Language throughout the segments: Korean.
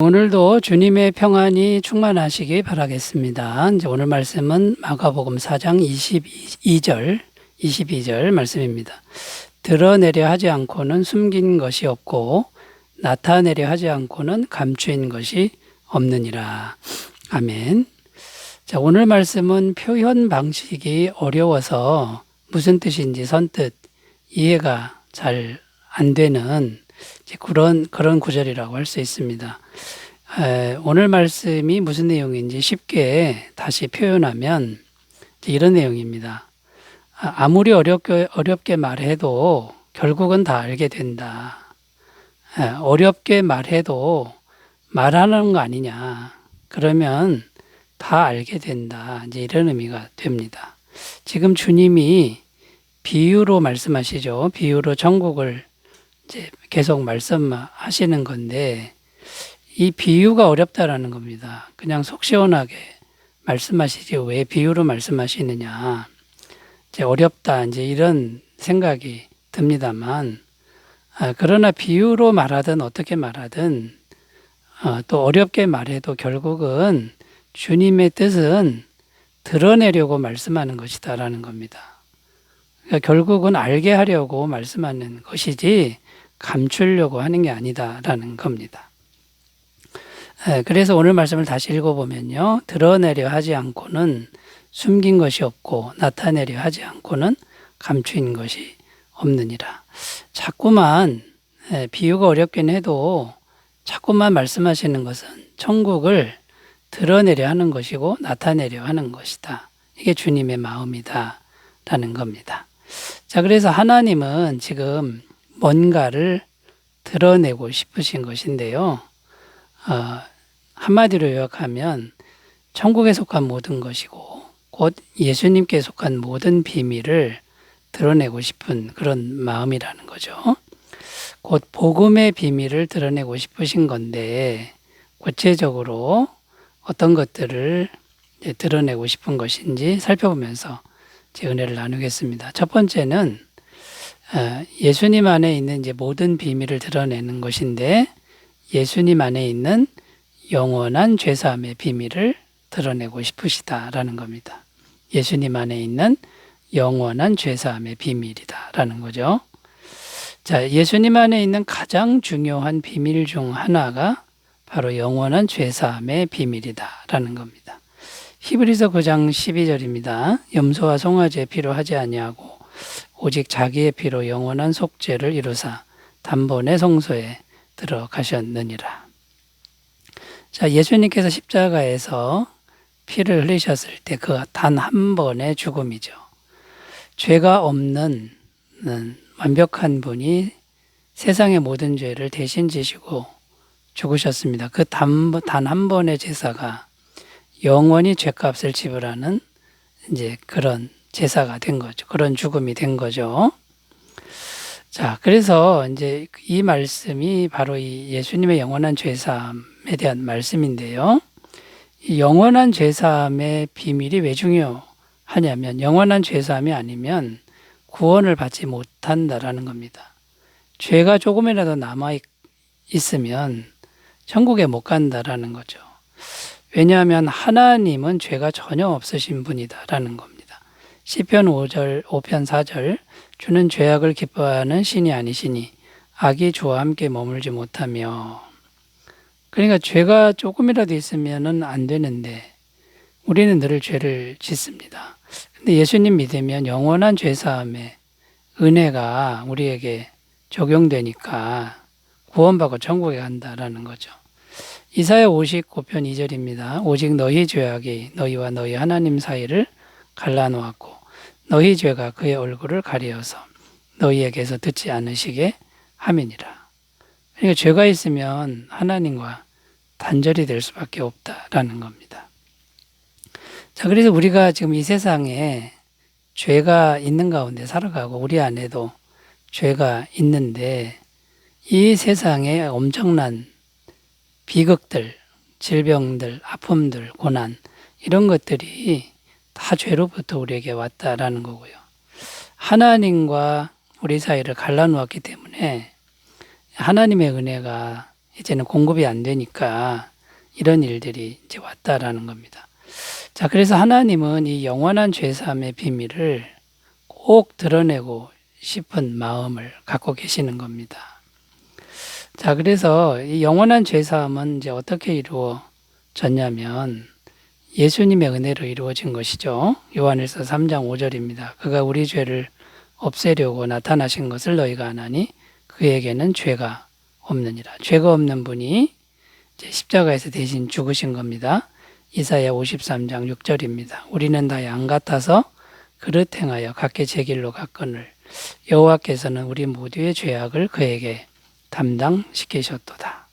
오늘도 주님의 평안이 충만하시기 바라겠습니다. 이제 오늘 말씀은 마가복음 4장 22절 말씀입니다. 드러내려 하지 않고는 숨긴 것이 없고 나타내려 하지 않고는 감추인 것이 없느니라. 아멘. 자, 오늘 말씀은 표현 방식이 어려워서 무슨 뜻인지 선뜻 이해가 잘 안 되는 그런 구절이라고 할 수 있습니다. 오늘 말씀이 무슨 내용인지 쉽게 다시 표현하면 이런 내용입니다. 아무리 어렵게 말해도 결국은 다 알게 된다. 어렵게 말해도 말하는 거 아니냐. 그러면 다 알게 된다. 이제 이런 의미가 됩니다. 지금 주님이 비유로 말씀하시죠. 비유로 천국을 이제 계속 말씀하시는 건데 이 비유가 어렵다라는 겁니다. 그냥 속 시원하게 말씀하시지 왜 비유로 말씀하시느냐. 이제 어렵다 이제 이런 생각이 듭니다만 그러나 비유로 말하든 어떻게 말하든 또 어렵게 말해도 결국은 주님의 뜻은 드러내려고 말씀하는 것이다라는 겁니다. 그러니까 결국은 알게 하려고 말씀하는 것이지 감추려고 하는 게 아니다라는 겁니다. 그래서 오늘 말씀을 다시 읽어보면요. 드러내려 하지 않고는 숨긴 것이 없고 나타내려 하지 않고는 감추인 것이 없느니라. 자꾸만 비유가 어렵긴 해도 자꾸만 말씀하시는 것은 천국을 드러내려 하는 것이고 나타내려 하는 것이다. 이게 주님의 마음이다 라는 겁니다. 자, 그래서 하나님은 지금 뭔가를 드러내고 싶으신 것인데요. 한마디로 요약하면 천국에 속한 모든 것이고 곧 예수님께 속한 모든 비밀을 드러내고 싶은 그런 마음이라는 거죠. 곧 복음의 비밀을 드러내고 싶으신 건데 구체적으로 어떤 것들을 드러내고 싶은 것인지 살펴보면서 제 은혜를 나누겠습니다. 첫 번째는 예수님 안에 있는 이제 모든 비밀을 드러내는 것인데 예수님 안에 있는 영원한 죄사함의 비밀을 드러내고 싶으시다라는 겁니다. 예수님 안에 있는 영원한 죄사함의 비밀이다라는 거죠. 자, 예수님 안에 있는 가장 중요한 비밀 중 하나가 바로 영원한 죄사함의 비밀이다라는 겁니다. 히브리서 9장 12절입니다. 염소와 송아지의 피로 하지 아니하고 오직 자기의 피로 영원한 속죄를 이루사 단번에 성소에 들어가셨느니라. 자, 예수님께서 십자가에서 피를 흘리셨을 때 그 단 한 번의 죽음이죠. 죄가 없는 완벽한 분이 세상의 모든 죄를 대신 지시고 죽으셨습니다. 그 단 한 번의 제사가 영원히 죄값을 지불하는 이제 그런 제사가 된 거죠. 그런 죽음이 된 거죠. 자, 그래서 이제 이 말씀이 바로 이 예수님의 영원한 죄사함에 대한 말씀인데요. 이 영원한 죄사함의 비밀이 왜 중요하냐면 영원한 죄사함이 아니면 구원을 받지 못한다라는 겁니다. 죄가 조금이라도 남아 있으면 천국에 못 간다라는 거죠. 왜냐하면 하나님은 죄가 전혀 없으신 분이다라는 겁니다. 시편 5편 4절 주는 죄악을 기뻐하는 신이 아니시니 악이 주와 함께 머물지 못하며. 그러니까 죄가 조금이라도 있으면 안 되는데 우리는 늘 죄를 짓습니다. 근데 예수님 믿으면 영원한 죄사함의 은혜가 우리에게 적용되니까 구원받고 천국에 간다라는 거죠. 이사야 59편 2절입니다. 오직 너희 죄악이 너희와 너희 하나님 사이를 갈라놓았고 너희 죄가 그의 얼굴을 가리어서 너희에게서 듣지 않으시게 함이니라. 그러니까 죄가 있으면 하나님과 단절이 될 수밖에 없다라는 겁니다. 자, 그래서 우리가 지금 이 세상에 죄가 있는 가운데 살아가고 우리 안에도 죄가 있는데 이 세상에 엄청난 비극들, 질병들, 아픔들, 고난 이런 것들이 다 죄로부터 우리에게 왔다라는 거고요. 하나님과 우리 사이를 갈라놓았기 때문에 하나님의 은혜가 이제는 공급이 안 되니까 이런 일들이 이제 왔다라는 겁니다. 자, 그래서 하나님은 이 영원한 죄사함의 비밀을 꼭 드러내고 싶은 마음을 갖고 계시는 겁니다. 자, 그래서 이 영원한 죄사함은 이제 어떻게 이루어졌냐면 예수님의 은혜로 이루어진 것이죠. 요한일서 3장 5절입니다. 그가 우리 죄를 없애려고 나타나신 것을 너희가 아나니 그에게는 죄가 없느니라. 죄가 없는 분이 이제 십자가에서 대신 죽으신 겁니다. 이사야 53장 6절입니다. 우리는 다 양 같아서 그릇 행하여 각기 제 길로 갔거늘 여호와께서는 우리 모두의 죄악을 그에게 담당시키셨도다.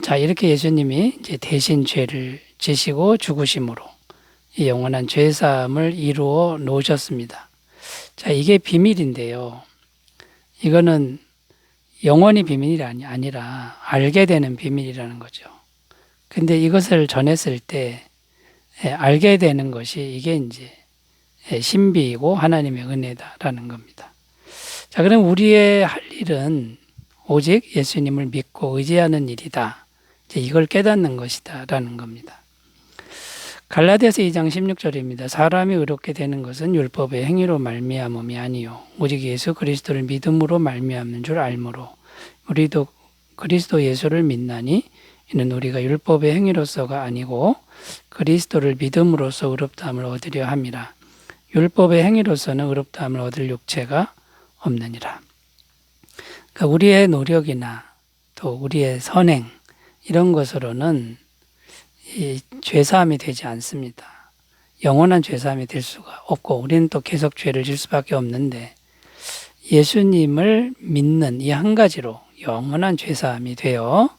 자, 이렇게 예수님이 이제 대신 죄를 지시고 죽으심으로 이 영원한 죄사함을 이루어 놓으셨습니다. 자, 이게 비밀인데요. 이거는 영원히 비밀이 아니라 알게 되는 비밀이라는 거죠. 근데 이것을 전했을 때 알게 되는 것이 이게 이제 신비이고 하나님의 은혜다라는 겁니다. 자, 그럼 우리의 할 일은 오직 예수님을 믿고 의지하는 일이다. 이제 이걸 깨닫는 것이다라는 겁니다. 갈라디아서 2장 16절입니다. 사람이 의롭게 되는 것은 율법의 행위로 말미암음이 아니요 오직 예수 그리스도를 믿음으로 말미암는 줄 알므로 우리도 그리스도 예수를 믿나니 이는 우리가 율법의 행위로서가 아니고 그리스도를 믿음으로써 의롭다함을 얻으려 함이라. 율법의 행위로서는 의롭다함을 얻을 육체가 없느니라. 그러니까 우리의 노력이나 또 우리의 선행 이런 것으로는 이 죄사함이 되지 않습니다. 영원한 죄사함이 될 수가 없고 우리는 또 계속 죄를 질 수밖에 없는데 예수님을 믿는 이 한 가지로 영원한 죄사함이 되어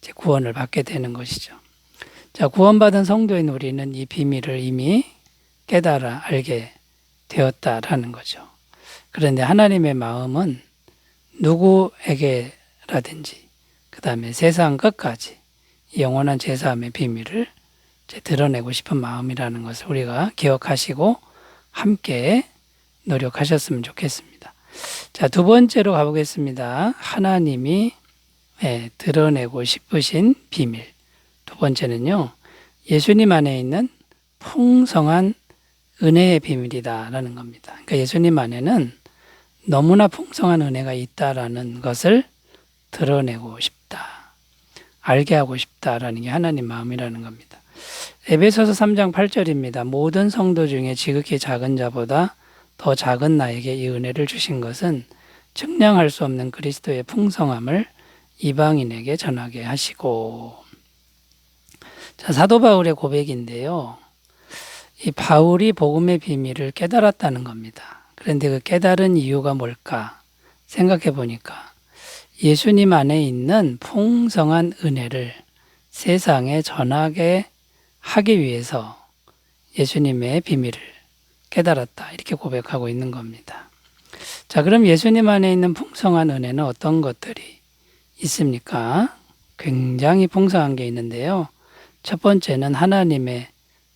이제 구원을 받게 되는 것이죠. 자, 구원받은 성도인 우리는 이 비밀을 이미 깨달아 알게 되었다라는 거죠. 그런데 하나님의 마음은 누구에게라든지 그 다음에 세상 끝까지 영원한 죄사함의 비밀을 이제 드러내고 싶은 마음이라는 것을 우리가 기억하시고 함께 노력하셨으면 좋겠습니다. 자, 두 번째로 가보겠습니다. 하나님이 드러내고 싶으신 비밀. 두 번째는요, 예수님 안에 있는 풍성한 은혜의 비밀이다라는 겁니다. 그러니까 예수님 안에는 너무나 풍성한 은혜가 있다라는 것을 드러내고 싶다. 알게 하고 싶다라는 게 하나님 마음이라는 겁니다. 에베소서 3장 8절입니다. 모든 성도 중에 지극히 작은 자보다 더 작은 나에게 이 은혜를 주신 것은 측량할 수 없는 그리스도의 풍성함을 이방인에게 전하게 하시고. 자, 사도 바울의 고백인데요. 이 바울이 복음의 비밀을 깨달았다는 겁니다. 그런데 그 깨달은 이유가 뭘까 생각해 보니까 예수님 안에 있는 풍성한 은혜를 세상에 전하게 하기 위해서 예수님의 비밀을 깨달았다. 이렇게 고백하고 있는 겁니다. 자, 그럼 예수님 안에 있는 풍성한 은혜는 어떤 것들이 있습니까? 굉장히 풍성한 게 있는데요. 첫 번째는 하나님의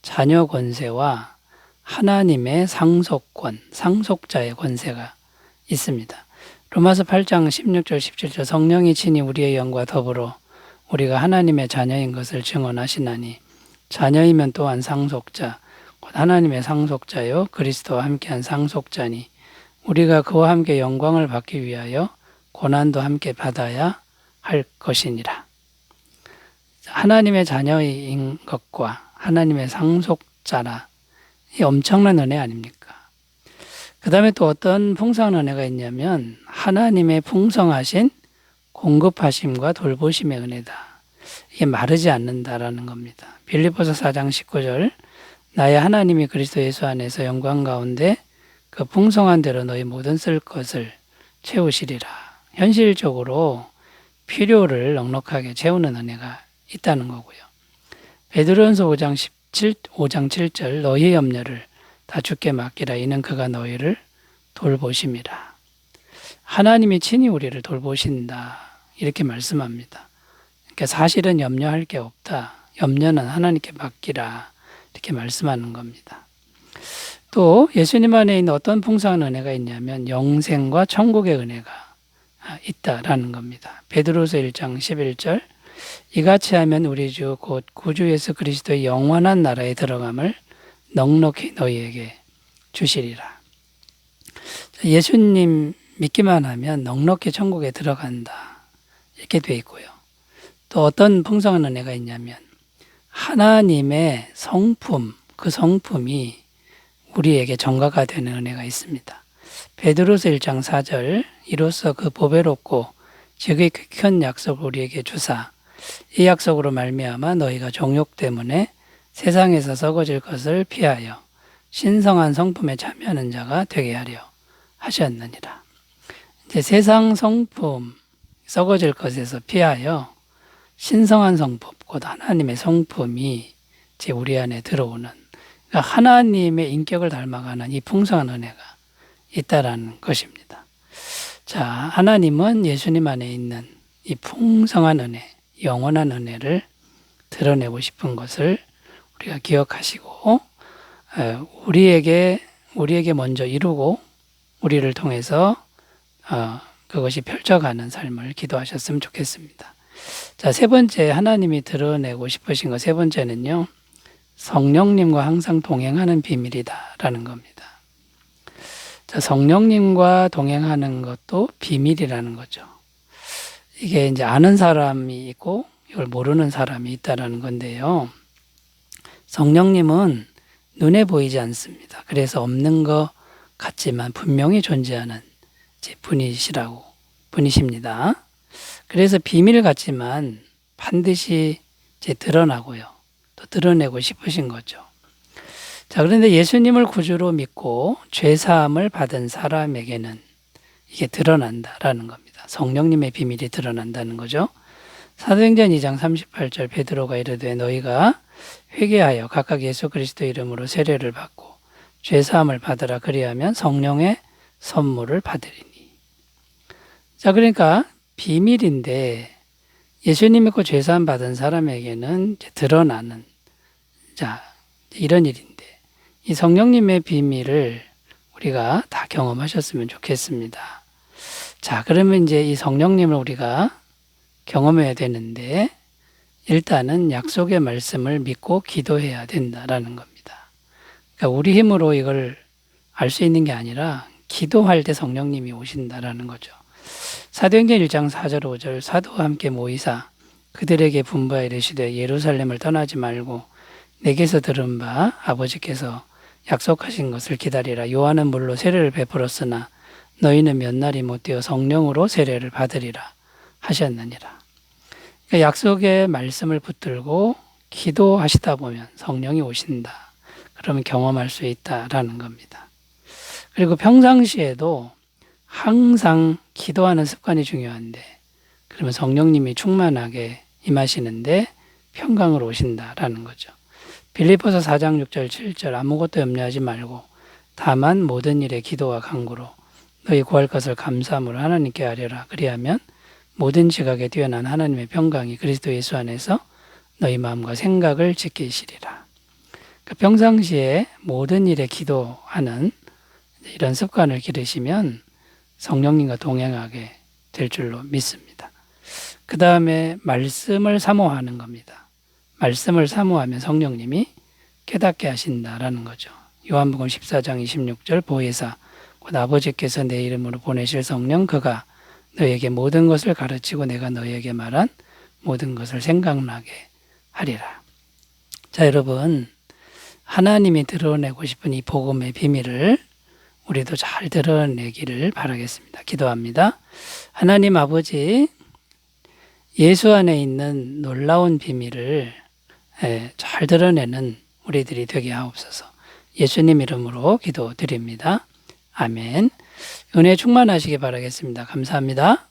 자녀 권세와 하나님의 상속권, 상속자의 권세가 있습니다. 로마서 8장 16절 17절 성령이 친히 우리의 영과 더불어 우리가 하나님의 자녀인 것을 증언하시나니 자녀이면 또한 상속자 곧 하나님의 상속자요 그리스도와 함께한 상속자니 우리가 그와 함께 영광을 받기 위하여 고난도 함께 받아야 할 것이니라. 하나님의 자녀인 것과 하나님의 상속자라 이 엄청난 은혜 아닙니까? 그 다음에 또 어떤 풍성한 은혜가 있냐면 하나님의 풍성하신 공급하심과 돌보심의 은혜다. 이게 마르지 않는다라는 겁니다. 빌립보서 4장 19절 나의 하나님이 그리스도 예수 안에서 영광 가운데 그 풍성한 대로 너희 모든 쓸 것을 채우시리라. 현실적으로 필요를 넉넉하게 채우는 은혜가 있다는 거고요. 베드로전서 5장 7절 너희의 염려를 다 주께 맡기라 이는 그가 너희를 돌보심이라. 하나님이 친히 우리를 돌보신다 이렇게 말씀합니다. 그러니까 사실은 염려할 게 없다. 염려는 하나님께 맡기라 이렇게 말씀하는 겁니다. 또 예수님 안에 있는 어떤 풍성한 은혜가 있냐면 영생과 천국의 은혜가 있다라는 겁니다. 베드로서 1장 11절 이같이 하면 우리 주 곧 구주 예수 그리스도의 영원한 나라에 들어감을 넉넉히 너희에게 주시리라. 예수님 믿기만 하면 넉넉히 천국에 들어간다. 이렇게 돼 있고요. 또 어떤 풍성한 은혜가 있냐면 하나님의 성품, 그 성품이 우리에게 전가가 되는 은혜가 있습니다. 베드로서 1장 4절 이로써 그 보배롭고 지극히 큰 약속을 우리에게 주사 이 약속으로 말미암아 너희가 정욕 때문에 세상에서 썩어질 것을 피하여 신성한 성품에 참여하는 자가 되게 하려 하셨느니라. 이제 세상 성품 썩어질 것에서 피하여 신성한 성품, 곧 하나님의 성품이 이제 우리 안에 들어오는, 그러니까 하나님의 인격을 닮아가는 이 풍성한 은혜가 있다라는 것입니다. 자, 하나님은 예수님 안에 있는 이 풍성한 은혜, 영원한 은혜를 드러내고 싶은 것을 우리가 기억하시고 우리에게 먼저 이루고 우리를 통해서 그것이 펼쳐가는 삶을 기도하셨으면 좋겠습니다. 자, 세 번째 하나님이 드러내고 싶으신 것 세 번째는요. 성령님과 항상 동행하는 비밀이다라는 겁니다. 자, 성령님과 동행하는 것도 비밀이라는 거죠. 이게 이제 아는 사람이 있고 이걸 모르는 사람이 있다라는 건데요. 성령님은 눈에 보이지 않습니다. 그래서 없는 것 같지만 분명히 존재하는 분이십니다. 그래서 비밀 같지만 반드시 드러나고요. 또 드러내고 싶으신 거죠. 자, 그런데 예수님을 구주로 믿고 죄사함을 받은 사람에게는 이게 드러난다라는 겁니다. 성령님의 비밀이 드러난다는 거죠. 사도행전 2장 38절 베드로가 이르되 너희가 회개하여 각각 예수 그리스도 이름으로 세례를 받고 죄사함을 받으라 그리하면 성령의 선물을 받으리니. 자, 그러니까 비밀인데 예수님 믿고 죄사함 받은 사람에게는 드러나는 이런 일인데 이 성령님의 비밀을 우리가 다 경험하셨으면 좋겠습니다. 자, 그러면 이제 이 성령님을 우리가 경험해야 되는데 일단은 약속의 말씀을 믿고 기도해야 된다라는 겁니다. 그러니까 우리 힘으로 이걸 알 수 있는 게 아니라 기도할 때 성령님이 오신다라는 거죠. 사도행전 1장 4절 5절 사도와 함께 모이사 그들에게 분부하여 이르시되 예루살렘을 떠나지 말고 내게서 들은 바 아버지께서 약속하신 것을 기다리라. 요한은 물로 세례를 베풀었으나 너희는 몇 날이 못 되어 성령으로 세례를 받으리라 하셨느니라. 그러니까 약속의 말씀을 붙들고 기도하시다 보면 성령이 오신다. 그러면 경험할 수 있다라는 겁니다. 그리고 평상시에도 항상 기도하는 습관이 중요한데 그러면 성령님이 충만하게 임하시는데 평강으로 오신다라는 거죠. 빌립보서 4장 6절 7절 아무것도 염려하지 말고 다만 모든 일에 기도와 간구로 너희 구할 것을 감사함으로 하나님께 아뢰라. 그리하면 모든 지각에 뛰어난 하나님의 평강이 그리스도 예수 안에서 너희 마음과 생각을 지키시리라. 그러니까 평상시에 모든 일에 기도하는 이런 습관을 기르시면 성령님과 동행하게 될 줄로 믿습니다. 그 다음에 말씀을 사모하는 겁니다. 말씀을 사모하면 성령님이 깨닫게 하신다라는 거죠. 요한복음 14장 26절 보혜사 곧 아버지께서 내 이름으로 보내실 성령 그가 너희에게 모든 것을 가르치고 내가 너희에게 말한 모든 것을 생각나게 하리라. 자, 여러분 하나님이 드러내고 싶은 이 복음의 비밀을 우리도 잘 드러내기를 바라겠습니다. 기도합니다. 하나님 아버지, 예수 안에 있는 놀라운 비밀을 잘 드러내는 우리들이 되게 하옵소서. 예수님 이름으로 기도드립니다. 아멘. 은혜 충만하시기 바라겠습니다. 감사합니다.